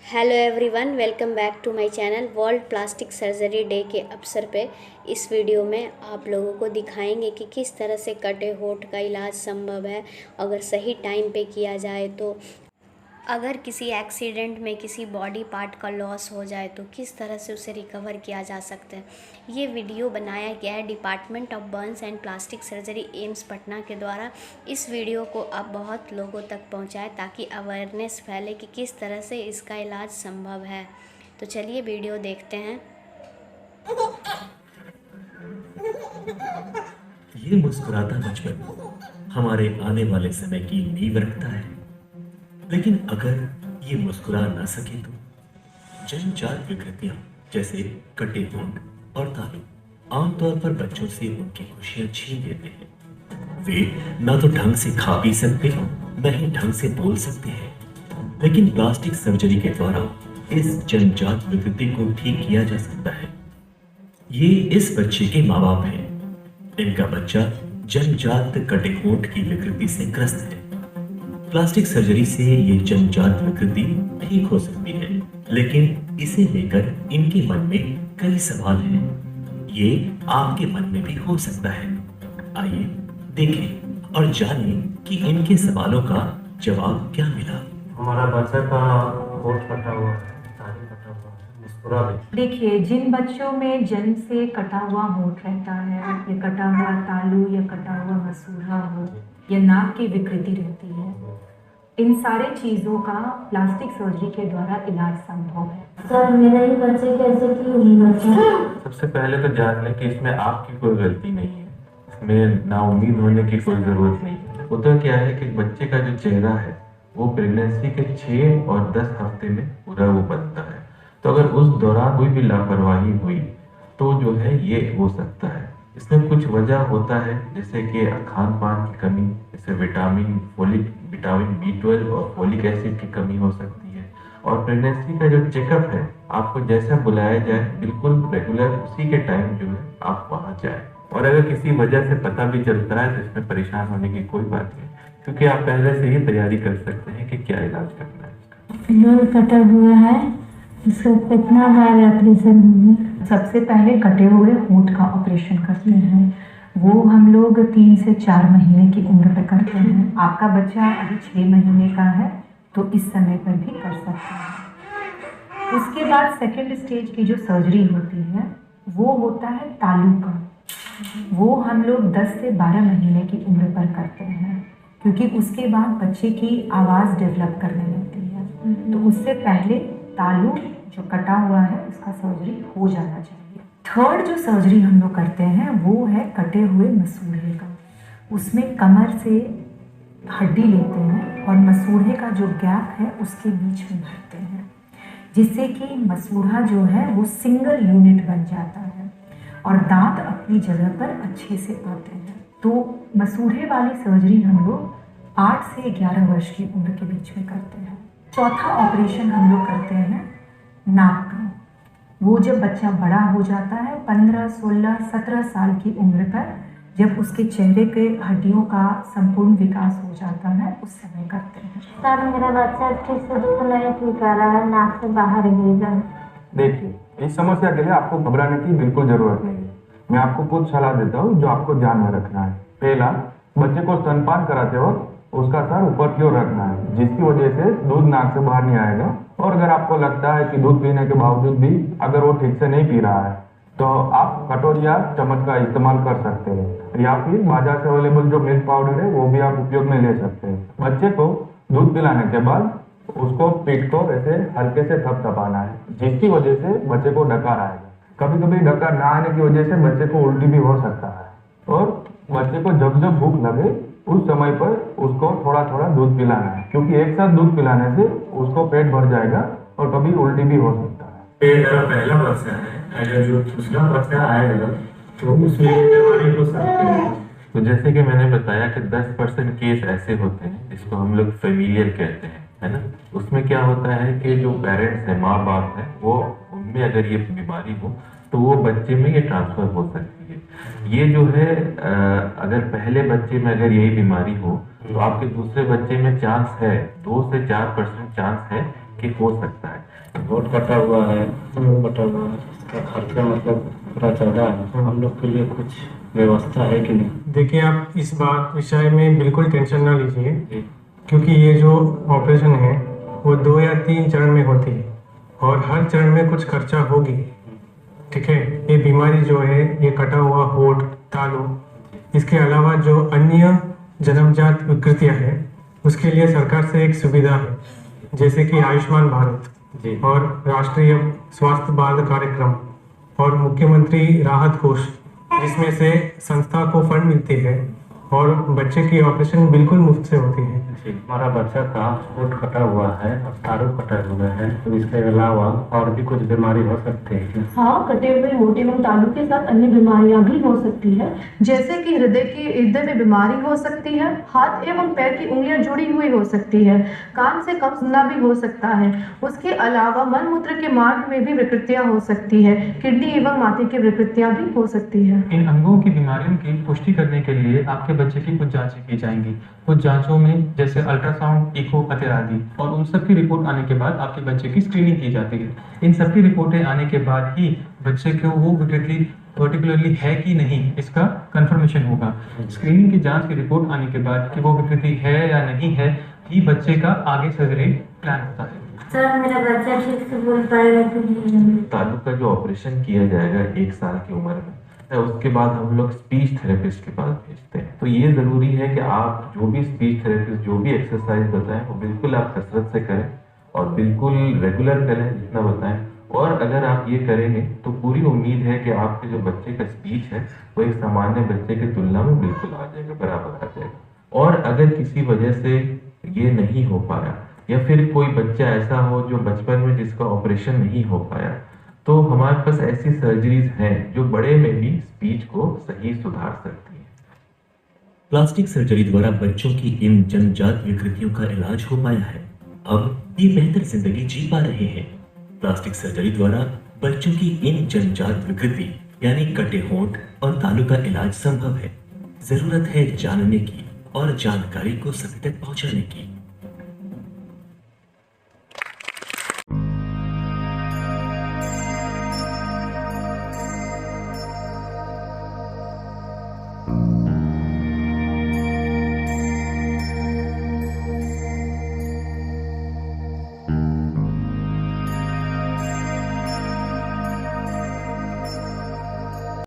Hello everyone, welcome back to my channel. World plastic surgery day के अवसर पे इस वीडियो में आप लोगों को दिखाएंगे कि किस तरह से कटे होंठ का इलाज संभव है अगर सही टाइम पे किया जाए तो। अगर किसी एक्सीडेंट में किसी बॉडी पार्ट का लॉस हो जाए तो किस तरह से उसे रिकवर किया जा सकता है। ये वीडियो बनाया गया है department of Burns and plastic surgery AIIMS Patna के द्वारा। इस वीडियो को आप बहुत लोगों तक पहुंचाएं ताकि अवेयरनेस फैले कि किस तरह से इसका इलाज संभव है। तो चलिए वीडियो देखते हैं। ये मुस्कुराता बचपन हमारे आने वाले समय की नींव रखता है, लेकिन अगर ये मुस्कुरा ना सके तो जन्मजात विकृतियां जैसे कटे होंठ और तालु आमतौर पर बच्चों से उनकी खुशियां छीन लेते हैं। वे ना तो ढंग से खा पी सकते न ही ढंग से बोल सकते हैं, लेकिन प्लास्टिक सर्जरी के द्वारा इस जन्मजात विकृति को ठीक किया जा सकता है। ये इस बच्चे के माँ बाप हैं। इनका बच्चा जन्मजात कटे होंठ की विकृति से ग्रस्त है। प्लास्टिक सर्जरी से ये जन्मजात विकृति ठीक हो सकती है, लेकिन इसे लेकर इनके मन में कई सवाल हैं। ये आपके मन में भी हो सकता है। आइए देखें और जानें कि इनके सवालों का जवाब क्या मिला। हमारा बच्चा का होंठ कटा हुआ है, तालू कटा हुआ है, मुस्कुरा भी। देखिए, जिन बच्चों में जन्म से कटा हुआ होंठ रहता है या कटा हुआ तालू या कटा हुआ मसूड़ा हो या नाक की विकृति रहती है, इन सारे चीज़ों का प्लास्टिक सर्जरी के द्वारा इलाज संभव है। सर, मेरा ही बच्चे कैसे की हुई बच्चा? सबसे पहले तो जान लें कि इसमें आपकी कोई गलती नहीं है, इसमें नाउम्मीद होने की कोई जरूरत नहीं है। होता क्या है कि बच्चे का जो चेहरा है वो प्रेगनेंसी के 6 और 10 हफ्ते में पूरा वो बनता है। तो अगर उस दौरान कोई भी लापरवाही हुई तो जो है ये हो सकता है। इसमें कुछ वजह होता है, जैसे कि खान पान की कमी, जैसे विटामिन B12 और फोलिक एसिड की कमी हो सकती है। और प्रेगनेंसी का जो चेकअप है, आपको जैसा बुलाया जाए बिल्कुल रेगुलर उसी के टाइम जो है आप वहाँ जाए। और अगर किसी वजह से पता भी चलता है तो इसमें परेशान होने की कोई बात नहीं, क्योंकि आप पहले से ही तैयारी कर सकते हैं कि क्या इलाज करना है इसका। होंठ कटा हुआ है, इसको कितना बार ऑपरेशन हुआ? सबसे पहले कटे हुए होंठ का ऑपरेशन करते हैं। वो हम लोग 3 से 4 महीने की उम्र पे करते हैं। आपका बच्चा अभी 6 महीने का है तो इस समय पर भी कर सकता है। उसके बाद सेकेंड स्टेज की जो सर्जरी होती है वो होता है तालू का। वो हम लोग 10 से 12 महीने की उम्र पर करते हैं, क्योंकि उसके बाद बच्चे की आवाज़ डेवलप करने लगती है। तो उससे पहले तालू जो कटा हुआ है उसका सर्जरी हो जाना चाहिए। थर्ड जो सर्जरी हम लोग करते हैं वो है कटे हुए मसूड़े का। उसमें कमर से हड्डी लेते हैं और मसूड़े का जो गैप है उसके बीच में भरते हैं, जिससे कि मसूड़ा जो है वो सिंगल यूनिट बन जाता है और दांत अपनी जगह पर अच्छे से आते हैं। तो मसूड़े वाली सर्जरी हम लोग 8 से 11 वर्ष की उम्र के बीच में करते हैं। चौथा ऑपरेशन हम लोग करते हैं नाक का। वो जब बच्चा बड़ा हो जाता है 15, 16, 17 साल की उम्र पर, जब उसके चेहरे के हड्डियों का संपूर्ण विकास हो जाता है, उस समय करते हैं। सर, मेरा बच्चा ठीक से दूध नहीं पी पा रहा है, नाक से बाहर गिर रहा है। देखिए, इस समस्या के लिए आपको घबराने की बिल्कुल जरूरत नहीं है। मैं आपको कुछ सलाह देता हूँ जो आपको ध्यान में रखना है। पहला, बच्चे को स्तनपान कराते वक्त उसका सर ऊपर की ओर रखना है, जिसकी वजह से दूध नाक से बाहर नहीं आएगा। और अगर आपको लगता है कि दूध पीने के बावजूद भी अगर वो ठीक से नहीं पी रहा है तो आप कटोरी या चम्मच का इस्तेमाल कर सकते हैं, या फिर बाजार से अवेलेबल जो मिल्क पाउडर है वो भी आप उपयोग में ले सकते हैं। बच्चे को दूध पिलाने के बाद उसको पीठ को ऐसे हल्के से थपथपाना है, जिसकी वजह से बच्चे को डकार आएगा। कभी कभी डकार ना आने की वजह से बच्चे को उल्टी भी हो सकता है। और बच्चे को जब जब भूख लगे उस समय पर उसको थोड़ा थोड़ा दूध पिलाना है, क्योंकि एक साथ दूध पिलाने से उसको पेट भर जाएगा और कभी उल्टी भी हो सकता है। ये मेरा पहला बच्चा है, अगर जो दूसरा बच्चा आएगा तो उसमें बीमारी हो सकती है। तो जैसे कि मैंने बताया कि 10% केस ऐसे होते हैं जिसको हम लोग फेमिलियल कहते हैं, है ना। उसमें क्या होता है कि जो पेरेंट्स है, माँ बाप है, वो उनमें अगर ये बीमारी हो तो वो बच्चे में ये ट्रांसफर हो सकती है। ये जो है अगर पहले बच्चे में अगर यही बीमारी हो तो आपके दूसरे बच्चे में चांस है, 2 से 4% चांस है कि हो सकता है। होठ कटा हुआ है, कटा हुआ है, इसका खर्चा मतलब थोड़ा ज़्यादा है, तो हम लोग के लिए कुछ व्यवस्था है कि नहीं? देखिए, आप इस बात विषय में बिल्कुल टेंशन ना लीजिए, जी क्योंकि ये जो ऑपरेशन है वो 2 या 3 चरण में होती है और हर चरण में कुछ खर्चा होगी। ठीक है, ये बीमारी जो है, ये कटा हुआ होठ, तालू, इसके अलावा जो अन्य जन्मजात विकृतियां हैं उसके लिए सरकार से एक सुविधा है, जैसे कि आयुष्मान भारत जी और राष्ट्रीय स्वास्थ्य बाल कार्यक्रम और मुख्यमंत्री राहत कोष, जिसमें से संस्था को फंड मिलती है और बच्चे की ऑपरेशन बिल्कुल मुफ्त से होती है। जी। हमारा बच्चा का होठ कटा हुआ है और तालू कटा हुआ है, तो इसके अलावा और भी कुछ बीमारी हो सकती है क्या? हाँ, कटे हुए होठ एवं तालू के साथ अन्य बीमारियां भी हो सकती है, जैसे कि हृदय में बीमारी हो सकती है, हाथ एवं पैर की उंगलियां जुड़ी हुई हो सकती है, कान से कम सुनना भी हो सकता है। उसके अलावा मल मूत्र के मार्ग में भी विकृतियां हो सकती है, किडनी एवं माथे की विकृतियां भी हो सकती है। इन अंगों की बीमारियों की पुष्टि करने के लिए आपके बच्चे की कुछ जांचें की जाएंगी। कुछ जांचों में जैसे अल्ट्रासाउंड, इको, आदि, और उन सब की रिपोर्ट आने के बाद आपके बच्चे की स्क्रीनिंग की जाती है। इन सब की रिपोर्टें आने के बाद ही बच्चे को वो विकृति पर्टिकुलरली है कि नहीं, इसका कंफर्मेशन होगा। स्क्रीनिंग की जांच की रिपोर्ट आने के बाद कि वो विकृति है या नहीं है, ही बच्चे का आगे सर्जरी प्लान होता है। सर, मेरा बच्चा ठीक से बोल पाएगा कि नहीं? तालू का जो ऑपरेशन किया जाएगा 1 साल की उम्र में, उसके बाद हम लोग स्पीच थेरेपिस्ट के पास भेजते हैं। तो ये ज़रूरी है कि आप जो भी स्पीच थेरेपिस्ट जो भी एक्सरसाइज बताएं वो बिल्कुल आप कसरत से करें और बिल्कुल रेगुलर करें जितना बताएं। और अगर आप ये करेंगे तो पूरी उम्मीद है कि आपके जो बच्चे का स्पीच है वो एक सामान्य बच्चे की तुलना में बिल्कुल आ जाएगा, बराबर आ जाएगा। और अगर किसी वजह से ये नहीं हो पाया या फिर कोई बच्चा ऐसा हो जो बचपन में जिसका ऑपरेशन नहीं हो पाया, तो हमारे पास ऐसी सर्जरीज हैं जो बड़े में भी स्पीच को सही सुधार सकती है। प्लास्टिक सर्जरी द्वारा बच्चों की इन जन्मजात विकृतियों का इलाज हो पाया है। अब ये बेहतर जिंदगी जी पा रहे हैं। प्लास्टिक सर्जरी द्वारा बच्चों की इन जन्मजात विकृति यानी कटे होंठ और तालू का इलाज संभव है। जरूरत है जानने की और जानकारी को सभी तक पहुंचाने की।